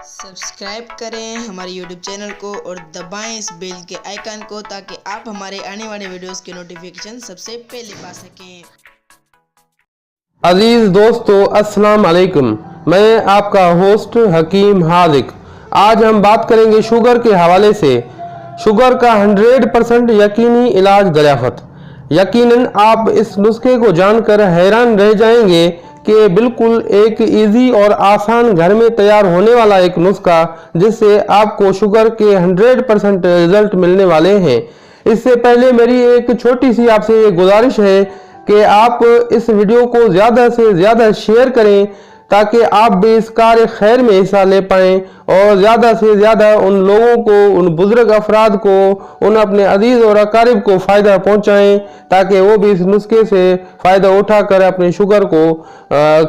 Subscribe करें हमारे YouTube channel को और दबाएं इस बेल के आइकन को ताकि आप हमारे आने वाले वीडियोस के नोटिफिकेशन सबसे पहले पा सकें। अजीज दोस्तों, अस्सलाम वालेकुम। मैं आपका होस्ट हकीम हादिक। आज हम बात करेंगे शुगर के हवाले से। शुगर का 100% यकीनी इलाज दरियाफ़त। यकीनन आप इस नुस्खे को जानकर हैरान रह जाएंगे कि बिल्कुल एक इजी और आसान घर में तैयार होने वाला एक नुस्खा जिससे आपको शुगर के 100% रिजल्ट मिलने वाले हैं। इससे पहले मेरी एक छोटी सी आपसे गुजारिश है कि आप इस वीडियो को ज़्यादा से ज़्यादा शेयर करें ताकि आप भी इस कार्य खैर में हिस्सा ले पाएँ और ज़्यादा से ज़्यादा उन लोगों को, उन बुजुर्ग अफराद को, उन अपने अजीज़ और अकारिब को फ़ायदा पहुँचाएँ ताकि वो भी इस नुस्खे से फ़ायदा उठाकर अपने शुगर को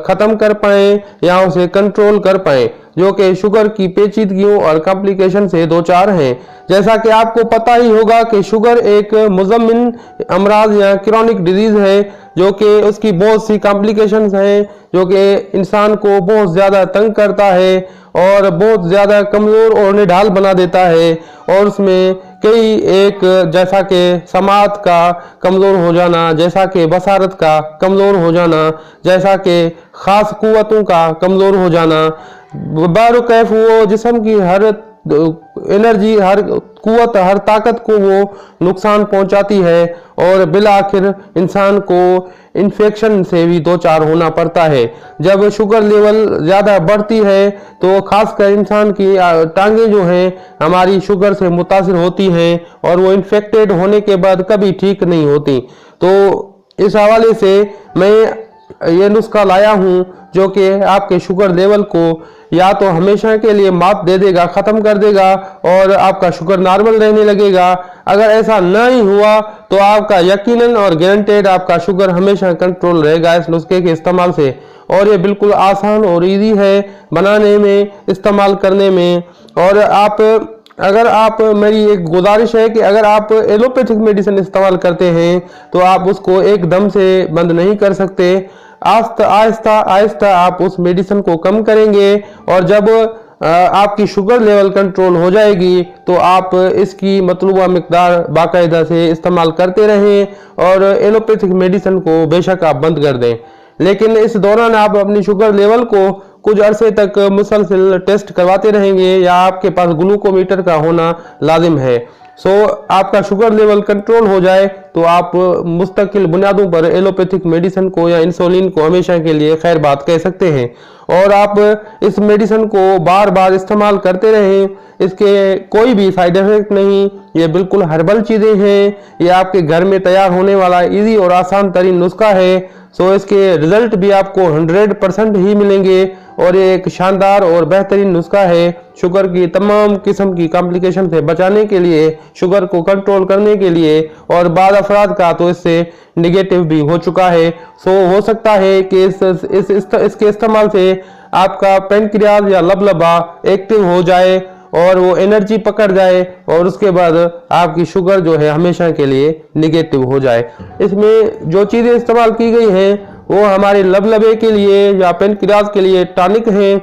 ख़त्म कर पाएँ या उसे कंट्रोल कर पाएँ, जो कि शुगर की पेचीदगियों और कॉम्प्लिकेशन से दो चार हैं। जैसा कि आपको पता ही होगा कि शुगर एक मुज़म्मिन अमराज या क्रोनिक डिजीज़ है, जो कि उसकी बहुत सी कॉम्प्लिकेशंस हैं, जो कि इंसान को बहुत ज़्यादा तंग करता है और बहुत ज़्यादा कमज़ोर और निढाल बना देता है। और उसमें कई एक जैसा कि समात का कमज़ोर हो जाना, जैसा कि बसारत का कमज़ोर हो जाना, जैसा कि ख़ास क़ुव्वतों का कमज़ोर हो जाना, बारुकैफ वो जिस्म की हर एनर्जी, हर कुव्वत, हर ताकत को वो नुकसान पहुंचाती है और बिल आखिर इंसान को इन्फेक्शन से भी दो चार होना पड़ता है। जब शुगर लेवल ज़्यादा बढ़ती है तो ख़ासकर इंसान की टांगें जो हैं हमारी शुगर से मुतासिर होती हैं और वो इन्फेक्टेड होने के बाद कभी ठीक नहीं होती। तो इस हवाले से मैं ये नुस्खा लाया हूँ जो कि आपके शुगर लेवल को या तो हमेशा के लिए मात दे देगा, ख़त्म कर देगा और आपका शुगर नॉर्मल रहने लगेगा। अगर ऐसा नहीं हुआ तो आपका यकीनन और गारंटेड आपका शुगर हमेशा कंट्रोल रहेगा इस नुस्खे के इस्तेमाल से। और ये बिल्कुल आसान और इजी है बनाने में, इस्तेमाल करने में। और अगर आप मेरी एक गुजारिश है कि अगर आप एलोपैथिक मेडिसिन इस्तेमाल करते हैं तो आप उसको एकदम से बंद नहीं कर सकते। आहिस्ता आहिस्ता आप उस मेडिसिन को कम करेंगे और जब आपकी शुगर लेवल कंट्रोल हो जाएगी तो आप इसकी मतलूबा मिकदार बाकायदा से इस्तेमाल करते रहें और एलोपैथिक मेडिसिन को बेशक आप बंद कर दें। लेकिन इस दौरान आप अपनी शुगर लेवल को कुछ अरसे तक मुसलसल टेस्ट करवाते रहेंगे या आपके पास ग्लूकोमीटर का होना लाजिम है। आपका शुगर लेवल कंट्रोल हो जाए तो आप मुस्तकिल बुनियादों पर एलोपैथिक मेडिसिन को या इंसुलिन को हमेशा के लिए खैर बात कह सकते हैं। और आप इस मेडिसिन को बार बार इस्तेमाल करते रहें। इसके कोई भी साइड इफेक्ट नहीं, ये बिल्कुल हर्बल चीज़ें हैं। ये आपके घर में तैयार होने वाला इजी और आसान तरीन नुस्खा है। इसके रिजल्ट भी आपको 100% ही मिलेंगे और ये एक शानदार और बेहतरीन नुस्खा है शुगर की तमाम किस्म की कॉम्प्लिकेशन से बचाने के लिए, शुगर को कंट्रोल करने के लिए। और बाद अफराद का तो इससे निगेटिव भी हो चुका है। हो सकता है कि इसके इस्तेमाल से आपका पेनक्रियाज या लबलबा एक्टिव हो जाए और वो एनर्जी पकड़ जाए और उसके बाद आपकी शुगर जो है हमेशा के लिए निगेटिव हो जाए। इसमें जो चीज़ें इस्तेमाल की गई हैं वो हमारे लबलबे के लिए या पेनक्रियाज के लिए टॉनिक हैं।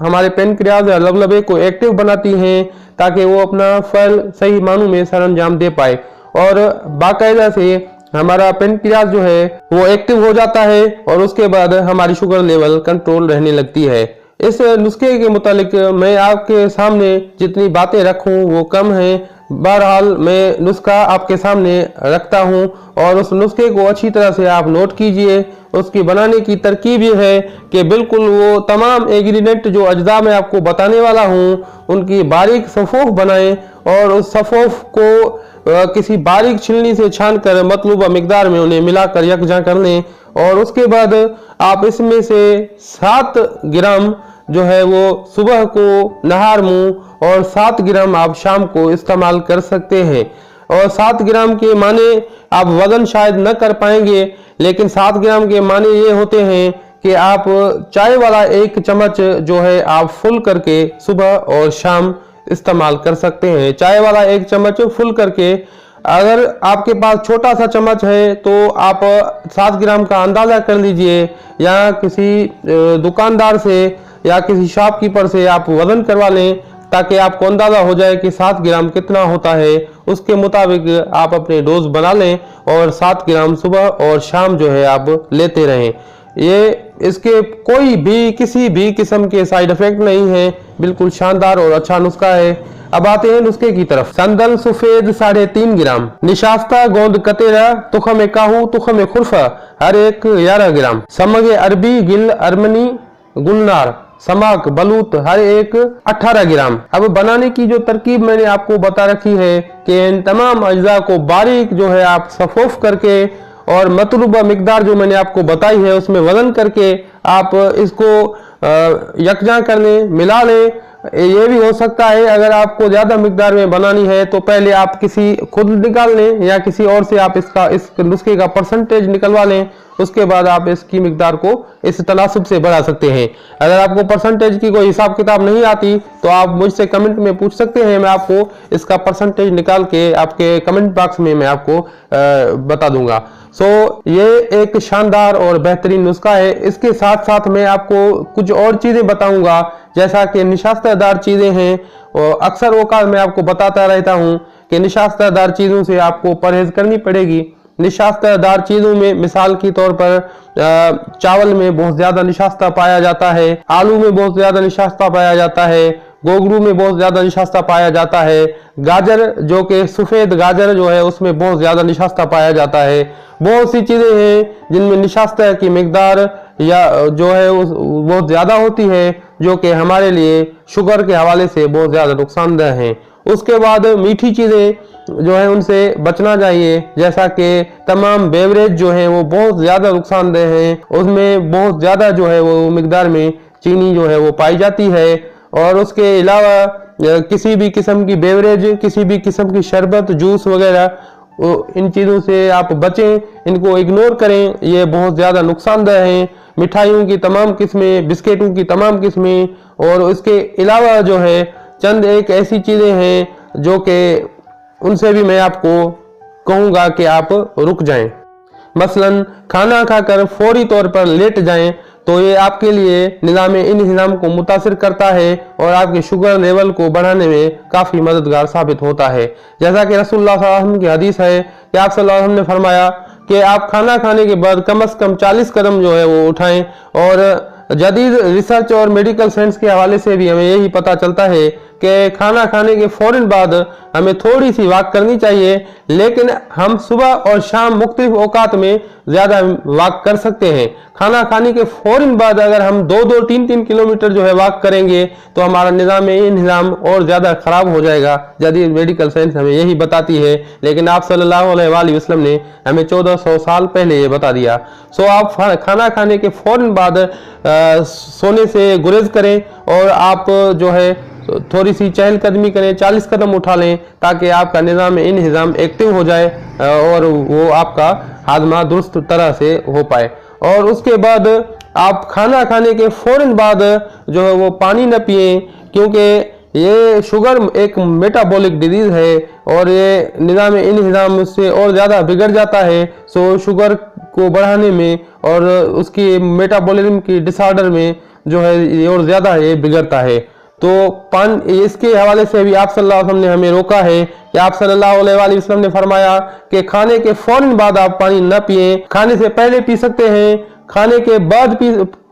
हमारे पेनक्रियाज या लबलबे को एक्टिव बनाती हैं ताकि वो अपना फल सही मानों में सरअंजाम दे पाए और बाकायदा से हमारा पेनक्रियाज जो है वो एक्टिव हो जाता है और उसके बाद हमारी शुगर लेवल कंट्रोल रहने लगती है। इस नुस्खे के मुतालिक मैं आपके सामने जितनी बातें रखूं वो कम हैं। बहरहाल मैं नुस्खा आपके सामने रखता हूं और उस नुस्खे को अच्छी तरह से आप नोट कीजिए। उसकी बनाने की तरकीब ये है कि बिल्कुल वो तमाम इंग्रेडिएंट जो अज्जा मैं आपको बताने वाला हूं उनकी बारीक सफ़ूफ बनाएं और उस सफ़ूफ को किसी बारीक छिलनी से छानकर मतलूबा मिकदार में उन्हें मिलाकर यकजा कर लें। और उसके बाद आप इसमें से 7 ग्राम जो है वो सुबह को नहार मुंह और 7 ग्राम आप शाम को इस्तेमाल कर सकते हैं। और 7 ग्राम के माने आप वजन शायद न कर पाएंगे, लेकिन 7 ग्राम के माने ये होते हैं कि आप चाय वाला 1 चम्मच जो है आप फुल करके सुबह और शाम इस्तेमाल कर सकते हैं। चाय वाला 1 चम्मच फुल करके अगर आपके पास छोटा सा चम्मच है तो आप 7 ग्राम का अंदाज़ा कर लीजिए, या किसी दुकानदार से या किसी शॉपकीपर से आप वज़न करवा लें, ताकि आपको अंदाज़ा हो जाए कि 7 ग्राम कितना होता है। उसके मुताबिक आप अपने डोज बना लें और 7 ग्राम सुबह और शाम जो है आप लेते रहें। ये इसके कोई भी किसी भी किस्म के साइड इफेक्ट नहीं है, बिल्कुल शानदार और अच्छा नुस्खा है। अब आते हैं नुस्खे की तरफ। संदल सफेद 3.5 ग्राम, निशास्ता गोंद कतेरा, तुखम काहू, तुखम खुरफा हर एक 11 ग्राम, समगे अरबी गिल अरमनी गुलनार समाक बलूत हर एक 18 ग्राम। अब बनाने की जो तरकीब मैंने आपको बता रखी है कि इन तमाम अज्जा को बारीक जो है आप सफोफ करके और मतलूबा मिकदार जो मैंने आपको बताई है उसमें वजन करके आप इसको यकजा कर लें, मिला लें। ये भी हो सकता है अगर आपको ज्यादा मिकदार में बनानी है तो पहले आप किसी खुद निकाल लें या किसी और से आप इस नुस्खे का परसेंटेज निकलवा लें, उसके बाद आप इसकी मिकदार को इस तनासुब से बढ़ा सकते हैं। अगर आपको परसेंटेज की कोई हिसाब किताब नहीं आती तो आप मुझसे कमेंट में पूछ सकते हैं, मैं आपको इसका परसेंटेज निकाल के आपके कमेंट बॉक्स में मैं आपको बता दूंगा। ये एक शानदार और बेहतरीन नुस्खा है। इसके साथ साथ मैं आपको कुछ और चीजें बताऊंगा, जैसा कि निशास्तदार चीजें हैं। और अक्सर औकात मैं आपको बताता रहता हूं कि निशास्तदार चीजों से आपको परहेज करनी पड़ेगी। निशास्तदार चीजों में मिसाल के तौर पर चावल में बहुत ज्यादा निशास्ता पाया जाता है, आलू में बहुत ज्यादा निशास्ता पाया जाता है, गोगरू में बहुत ज्यादा निशास्ता पाया जाता है, गाजर जो कि सफेद गाजर जो है उसमें बहुत ज्यादा निशास्ता पाया जाता है। बहुत सी चीजें हैं जिनमें निशास्ता की मिकदार या जो है बहुत ज्यादा होती है, जो कि हमारे लिए शुगर के हवाले से बहुत ज्यादा नुकसानदेह हैं। उसके बाद मीठी चीजें जो है उनसे बचना चाहिए, जैसा कि तमाम बेवरेज जो है वो बहुत ज्यादा नुकसानदेह हैं, उसमें बहुत ज्यादा जो है वो मिकदार में चीनी जो है वो पाई जाती है। और उसके अलावा किसी भी किस्म की बेवरेज, किसी भी किस्म की शरबत, जूस वगैरह, इन चीज़ों से आप बचें, इनको इग्नोर करें, ये बहुत ज़्यादा नुकसानदेह हैं। मिठाइयों की तमाम किस्में, बिस्किटों की तमाम किस्में, और उसके अलावा जो है चंद एक ऐसी चीज़ें हैं जो कि उनसे भी मैं आपको कहूँगा कि आप रुक जाएं। मसलन खाना खाकर फौरी तौर पर लेट जाएं तो ये आपके लिए निज़ाम को मुतासिर करता है और आपके शुगर लेवल को बढ़ाने में काफ़ी मददगार साबित होता है। जैसा कि रसूलुल्लाह सल्लल्लाहु अलैहि वसल्लम की हदीस है कि आप सल्लल्लाहु अलैहि वसल्लम ने फरमाया कि आप खाना खाने के बाद कम से कम 40 कदम जो है वो उठाएं। और जदीद रिसर्च और मेडिकल साइंस के हवाले से भी हमें यही पता चलता है कि खाना खाने के फौरन बाद हमें थोड़ी सी वॉक करनी चाहिए, लेकिन हम सुबह और शाम मुख्तलिफ औकात में ज़्यादा वॉक कर सकते हैं। खाना खाने के फौरन बाद अगर हम 2-2, 3-3 किलोमीटर जो है वॉक करेंगे तो हमारा निज़ाम और ज़्यादा ख़राब हो जाएगा। जदीद मेडिकल साइंस हमें यही बताती है, लेकिन आप सल्लल्लाहु अलैहि वसल्लम ने हमें 1400 साल पहले ये बता दिया। आप खाना खाने के फौरन बाद सोने से गुरेज करें और आप जो है थोड़ी सी चहलकदमी करें, 40 कदम उठा लें, ताकि आपका निज़ाम एक्टिव हो जाए और वो आपका हाजमा दुरुस्त तरह से हो पाए। और उसके बाद आप खाना खाने के फौरन बाद जो है वो पानी न पिएं, क्योंकि ये शुगर एक मेटाबॉलिक डिजीज है और ये निज़ाम उससे और ज़्यादा बिगड़ जाता है। शुगर को बढ़ाने में और उसकी मेटाबॉलिज्म की डिसऑर्डर में जो है ये और ज़्यादा ये बिगड़ता है। तो इसके हवाले से भी आप सल्लल्लाहु अलैहि वसल्लम ने हमें रोका है कि आप सल्लल्लाहु अलैहि वसल्लम ने फरमाया कि खाने के फौरन बाद आप पानी न पिएं। खाने से पहले पी सकते हैं, खाने के बाद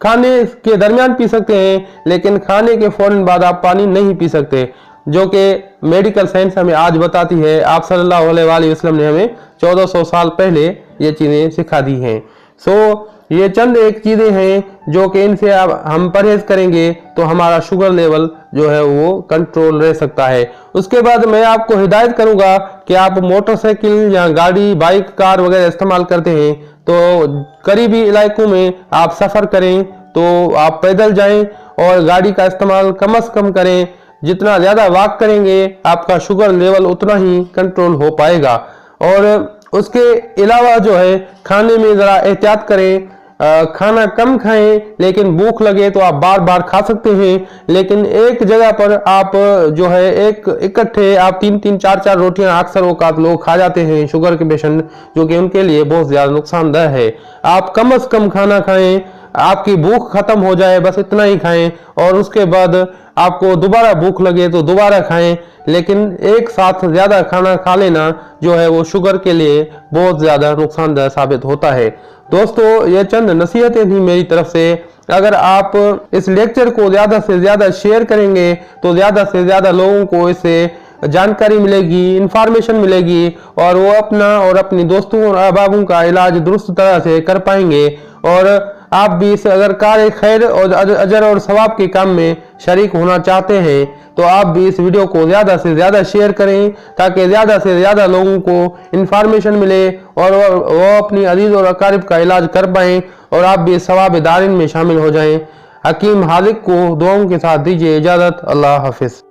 खाने के दरमियान पी सकते हैं, लेकिन खाने के फौरन बाद आप पानी नहीं पी सकते, जो कि मेडिकल साइंस हमें आज बताती है। आप सल्लल्लाहु अलैहि वसल्लम ने हमें 1400 साल पहले ये चीज़ें सिखा दी हैं। ये चंद एक चीज़ें हैं जो कि इनसे हम परहेज करेंगे तो हमारा शुगर लेवल जो है वो कंट्रोल रह सकता है। उसके बाद मैं आपको हिदायत करूंगा कि आप मोटरसाइकिल या गाड़ी, बाइक, कार वगैरह इस्तेमाल करते हैं तो करीबी इलाकों में आप सफ़र करें तो आप पैदल जाएं और गाड़ी का इस्तेमाल कम से कम करें। जितना ज़्यादा वॉक करेंगे आपका शुगर लेवल उतना ही कंट्रोल हो पाएगा। और उसके अलावा जो है खाने में ज़रा एहतियात करें। खाना कम खाएं, लेकिन भूख लगे तो आप बार बार खा सकते हैं। लेकिन एक जगह पर आप जो है एक इकट्ठे आप 3-3 4-4 रोटियां अक्सर औकात लोग खा जाते हैं शुगर के पेशेंट, जो कि उनके लिए बहुत ज्यादा नुकसानदेह है। आप कम से कम खाना खाएं, आपकी भूख खत्म हो जाए बस इतना ही खाएं, और उसके बाद आपको दोबारा भूख लगे तो दोबारा खाएं। लेकिन एक साथ ज्यादा खाना खा लेना जो है वो शुगर के लिए बहुत ज्यादा नुकसानदेह साबित होता है। दोस्तों, ये चंद नसीहतें थी मेरी तरफ से। अगर आप इस लेक्चर को ज्यादा से ज्यादा शेयर करेंगे तो ज्यादा से ज्यादा लोगों को इससे जानकारी मिलेगी, इंफॉर्मेशन मिलेगी, और वो अपना और अपने दोस्तों और अहबाबों का इलाज दुरुस्त तरह से कर पाएंगे। और आप भी इस अगर कार्य खैर और अजर और सवाब के काम में शरीक होना चाहते हैं तो आप भी इस वीडियो को ज्यादा से ज्यादा शेयर करें, ताकि ज्यादा से ज्यादा लोगों को इंफॉर्मेशन मिले और वो अपनी अजीज और अकारिब का इलाज कर पाएं, और आप भी सवाब दारिन में शामिल हो जाएं। हकीम हालिक को दुआओं के साथ दीजिए इजाजत। अल्लाह हाफिज।